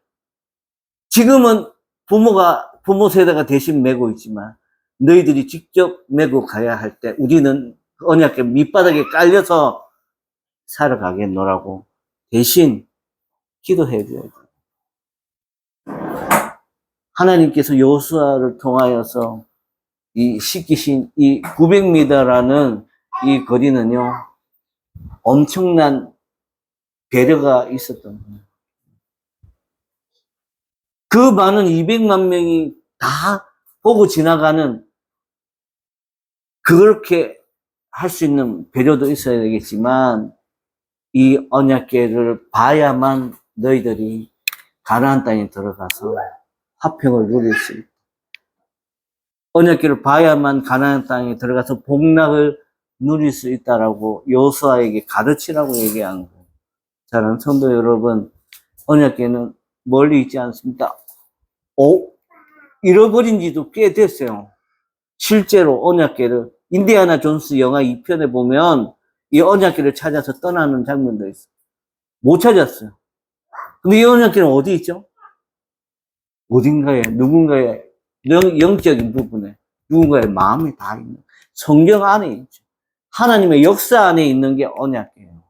지금은 부모 세대가 대신 메고 있지만 너희들이 직접 메고 가야 할 때 우리는 언약궤 밑바닥에 깔려서 살아가겠노라고 대신 기도해 줘야 돼요. 하나님께서 여호수아를 통하여서 이 시키신 이 900m라는 이 거리는요, 엄청난 배려가 있었던 거예요. 그 많은 200만 명이 다 보고 지나가는, 그렇게 할 수 있는 배려도 있어야 되겠지만 이 언약궤를 봐야만 너희들이 가나안 땅에 들어가서 화평을 누릴 수 있다. 언약궤를 봐야만 가나안 땅에 들어가서 복락을 누릴 수 있다라고 여호수아에게 가르치라고 얘기한 거예요. 사랑하는 성도 여러분, 언약궤는 멀리 있지 않습니다. 잃어버린 지도 꽤 됐어요. 실제로 언약궤를 인디아나 존스 영화 2편에 보면 이 언약궤를 찾아서 떠나는 장면도 있어요. 못 찾았어요. 근데 이 언약궤는 어디 있죠? 어딘가에, 누군가의 영적인 부분에, 누군가의 마음이 다 있는, 성경 안에 있죠. 하나님의 역사 안에 있는 게 언약궤예요.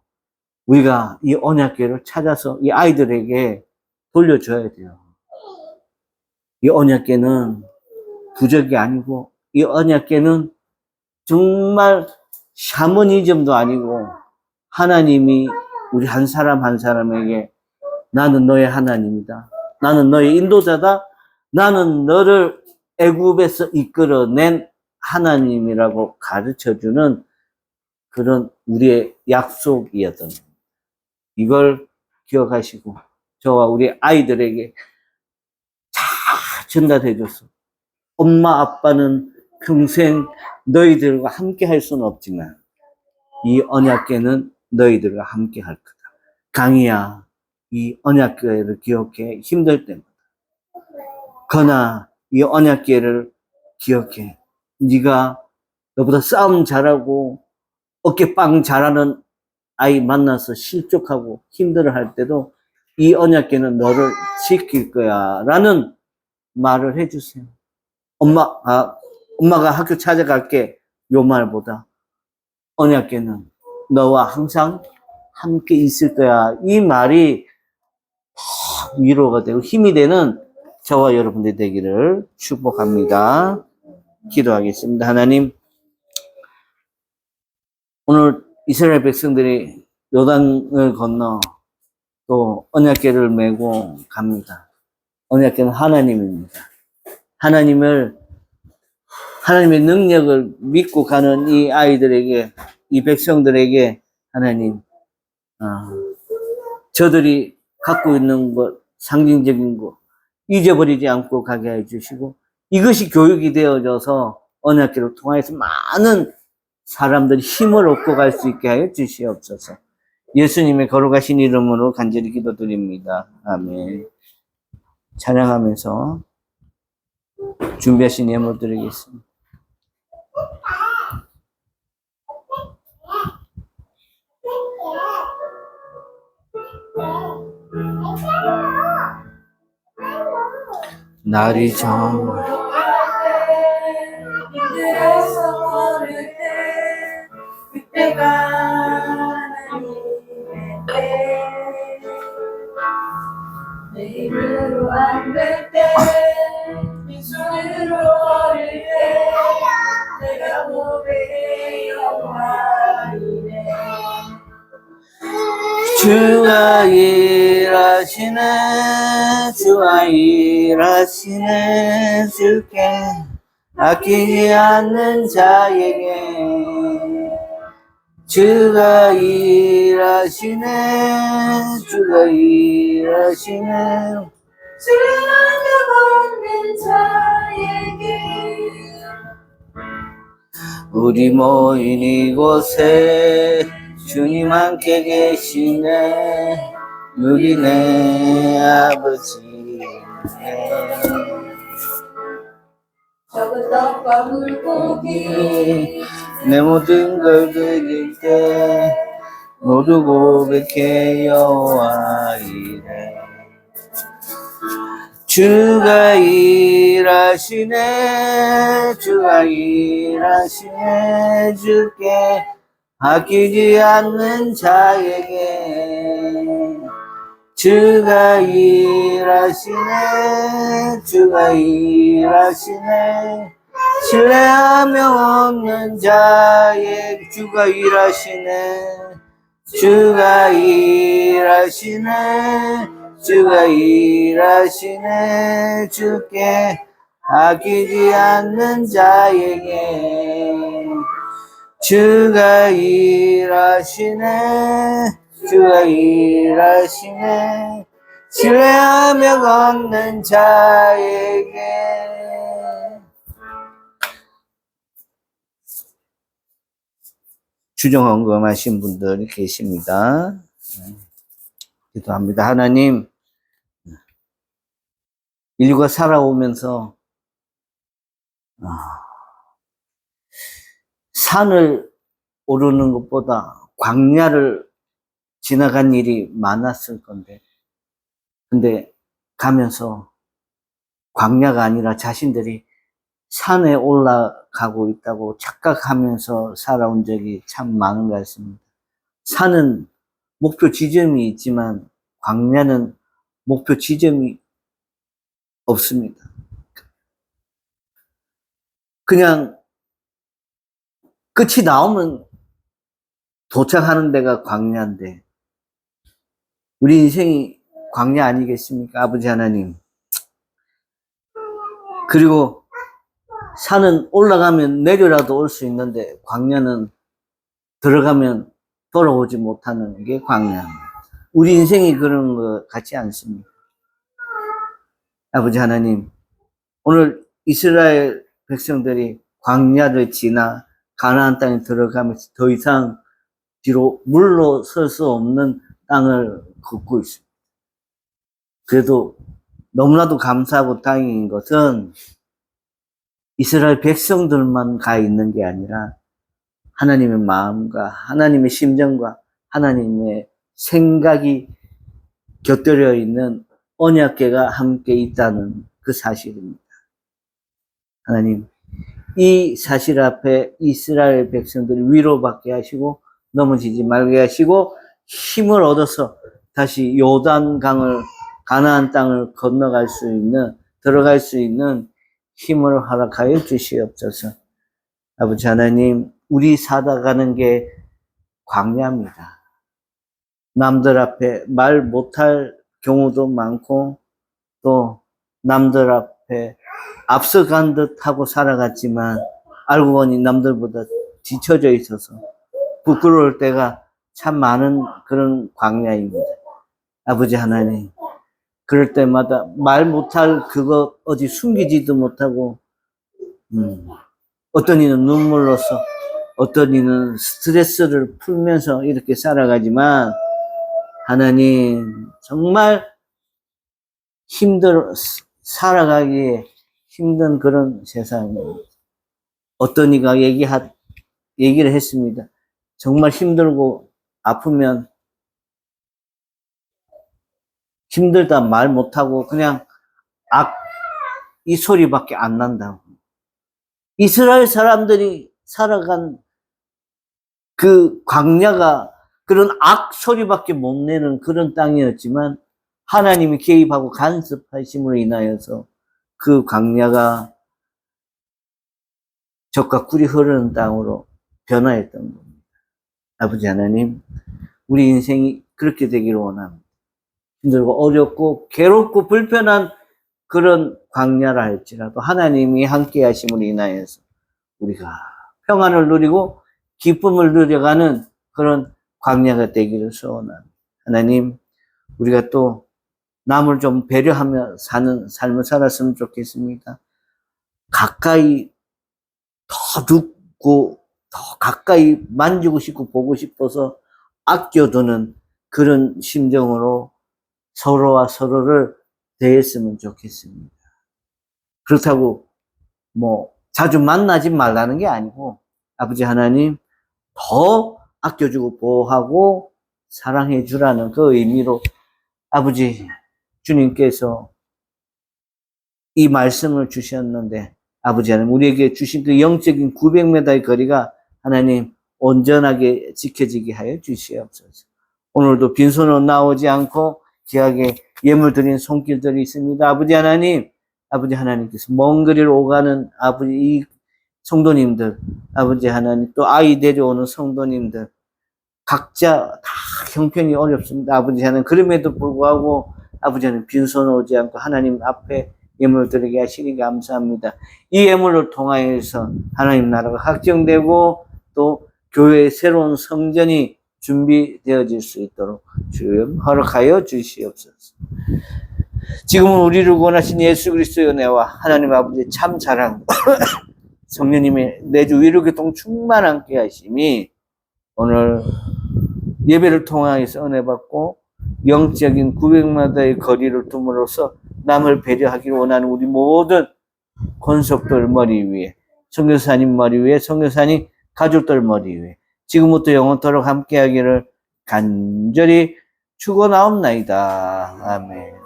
우리가 이 언약궤를 찾아서 이 아이들에게 돌려줘야 돼요. 이 언약궤는 부적이 아니고, 이 언약궤는 정말 샤머니즘도 아니고, 하나님이 우리 한 사람 한 사람에게 나는 너의 하나님이다. 나는 너의 인도자다. 나는 너를 애굽에서 이끌어낸 하나님이라고 가르쳐주는 그런 우리의 약속이었던 겁니다. 이걸 기억하시고 저와 우리 아이들에게 잘 전달해줘서, 엄마 아빠는 평생 너희들과 함께 할 수는 없지만 이 언약궤는 너희들과 함께 할 거다. 강희야, 이 언약궤를 기억해. 힘들 때마다. 건아, 이 언약궤를 기억해. 네가 너보다 싸움 잘하고 어깨빵 잘하는 아이 만나서 실족하고 힘들어할 때도 이 언약궤는 너를 지킬 거야 라는 말을 해주세요. 엄마가 학교 찾아갈게. 요 말보다 언약궤는 너와 항상 함께 있을 거야. 이 말이 위로가 되고 힘이 되는 저와 여러분들 되기를 축복합니다. 기도하겠습니다. 하나님, 오늘 이스라엘 백성들이 요단을 건너 또 언약궤를 메고 갑니다. 언약궤는 하나님입니다. 하나님의 능력을 믿고 가는 이 아이들에게, 이 백성들에게 하나님, 저들이 갖고 있는 것, 상징적인 것 잊어버리지 않고 가게 해주시고, 이것이 교육이 되어져서 언약궤를 통해서 많은 사람들이 힘을 얻고 갈 수 있게 하여 주시옵소서. 예수님의 거룩하신 이름으로 간절히 기도드립니다. 아멘. 찬양하면서 준비하신 예물 드리겠습니다. 날이 정말 힘들어서 걸을 때 그때가 하나님의 때, 내 힘으로 안 될 때, 빈손으로 걸을 때 내가 고백해 영광이네. 주가 일하시네, 주가 일하시네, 주께 아끼지 않는 자에게. 주가 일하시네, 주가 일하시네, 신뢰하며 걷는 자에게 우리 모인 이곳에 주님 함께 계시네. 누리네 아버지. 적은 떡과 물고기 내 모든 걸 드릴 때 모두 고백해 여호와 이래. 주가 일하시네. 주가 일하시네. 주께 아끼지 않는 자에게 주가 일하시네. 주가 일하시네. 신뢰하며 얻는 자에게 주가 일하시네. 주가 일하시네. 주가 일하시네. 주께 아끼지 않는 자에게 주가 일하시네. 주가 일하시네. 신뢰하며 걷는 자에게. 주정 언검하신 분들이 계십니다. 기도합니다. 하나님, 인류가 살아오면서 산을 오르는 것보다 광야를 지나간 일이 많았을 건데, 근데 가면서 광야가 아니라 자신들이 산에 올라가고 있다고 착각하면서 살아온 적이 참 많은 것 같습니다. 산은 목표 지점이 있지만 광야는 목표 지점이 없습니다. 그냥 끝이 나오면 도착하는 데가 광야인데 우리 인생이 광야 아니겠습니까? 아버지 하나님. 그리고 산은 올라가면 내려라도 올 수 있는데 광야는 들어가면 돌아오지 못하는 게 광야입니다. 우리 인생이 그런 것 같지 않습니다. 아버지 하나님, 오늘 이스라엘 백성들이 광야를 지나 가나안 땅에 들어가면서 더 이상 뒤로 물로 설 수 없는 땅을 걷고 있습니다. 그래도 너무나도 감사하고 다행인 것은 이스라엘 백성들만 가 있는 게 아니라 하나님의 마음과 하나님의 심정과 하나님의 생각이 곁들여 있는 언약궤가 함께 있다는 그 사실입니다. 하나님, 이 사실 앞에 이스라엘 백성들이 위로받게 하시고 넘어지지 말게 하시고 힘을 얻어서 다시 요단강을 가나안 땅을 건너갈 수 있는 들어갈 수 있는 힘을 허락하여 주시옵소서. 아버지 하나님, 우리 살아가는 게 광야입니다. 남들 앞에 말 못할 경우도 많고 또 남들 앞에 앞서간 듯 하고 살아갔지만 알고 보니 남들보다 뒤처져 있어서 부끄러울 때가 참 많은 그런 광야입니다. 아버지 하나님, 그럴 때마다 말 못할 그거 어디 숨기지도 못하고 어떤 이는 눈물로서 어떤 이는 스트레스를 풀면서 이렇게 살아가지만 하나님 정말 살아가기에 힘든 그런 세상입니다. 어떤 이가 얘기를 했습니다. 정말 힘들고 아프면 힘들다 말 못하고 그냥 이 소리밖에 안 난다고. 이스라엘 사람들이 살아간 그 광야가 그런 악 소리밖에 못 내는 그런 땅이었지만 하나님이 개입하고 간섭하심으로 인하여서 그 광야가 젖과 꿀이 흐르는 땅으로 변화했던 겁니다. 아버지 하나님, 우리 인생이 그렇게 되기를 원합니다. 힘들고 어렵고 괴롭고 불편한 그런 광야라 할지라도 하나님이 함께 하심으로 인하여서 우리가 평안을 누리고 기쁨을 누려가는 그런 광야가 되기를 소원합니다. 하나님, 우리가 또 남을 좀 배려하며 사는 삶을 살았으면 좋겠습니다. 가까이 더 듣고 더 가까이 만지고 싶고 보고 싶어서 아껴두는 그런 심정으로 서로와 서로를 대했으면 좋겠습니다. 그렇다고 뭐 자주 만나지 말라는 게 아니고 아버지 하나님 더 아껴주고 보호하고 사랑해 주라는 그 의미로 아버지 주님께서 이 말씀을 주셨는데 아버지 하나님 우리에게 주신 그 영적인 900m의 거리가 하나님 온전하게 지켜지게 하여 주시옵소서. 오늘도 빈손으로 나오지 않고 귀하게 예물 드린 손길들이 있습니다. 아버지 하나님께서 먼 거리를 오가는 아버지 이 성도님들, 아버지 하나님 또 아이 데려오는 성도님들 각자 다 형편이 어렵습니다. 아버지 하나님 그럼에도 불구하고 아버지 하나님 빈손 오지 않고 하나님 앞에 예물 드리게 하시니 감사합니다. 이 예물을 통하여서 하나님 나라가 확정되고 또 교회의 새로운 성전이 준비되어질 수 있도록 주님 허락하여 주시옵소서. 지금은 우리를 구원하신 예수 그리스도의 은혜와 하나님 아버지의 참 사랑 성령님의 내주 위로교통 충만한 함께 하심이 오늘 예배를 통하여서 은혜 받고 영적인 900m의 거리를 둠으로써 남을 배려하기를 원하는 우리 모든 권속들 머리 위에 선교사님 머리 위에 선교사님 가족들 머리 위에 지금부터 영원토록 함께하기를 간절히 축원하옵나이다. 아멘.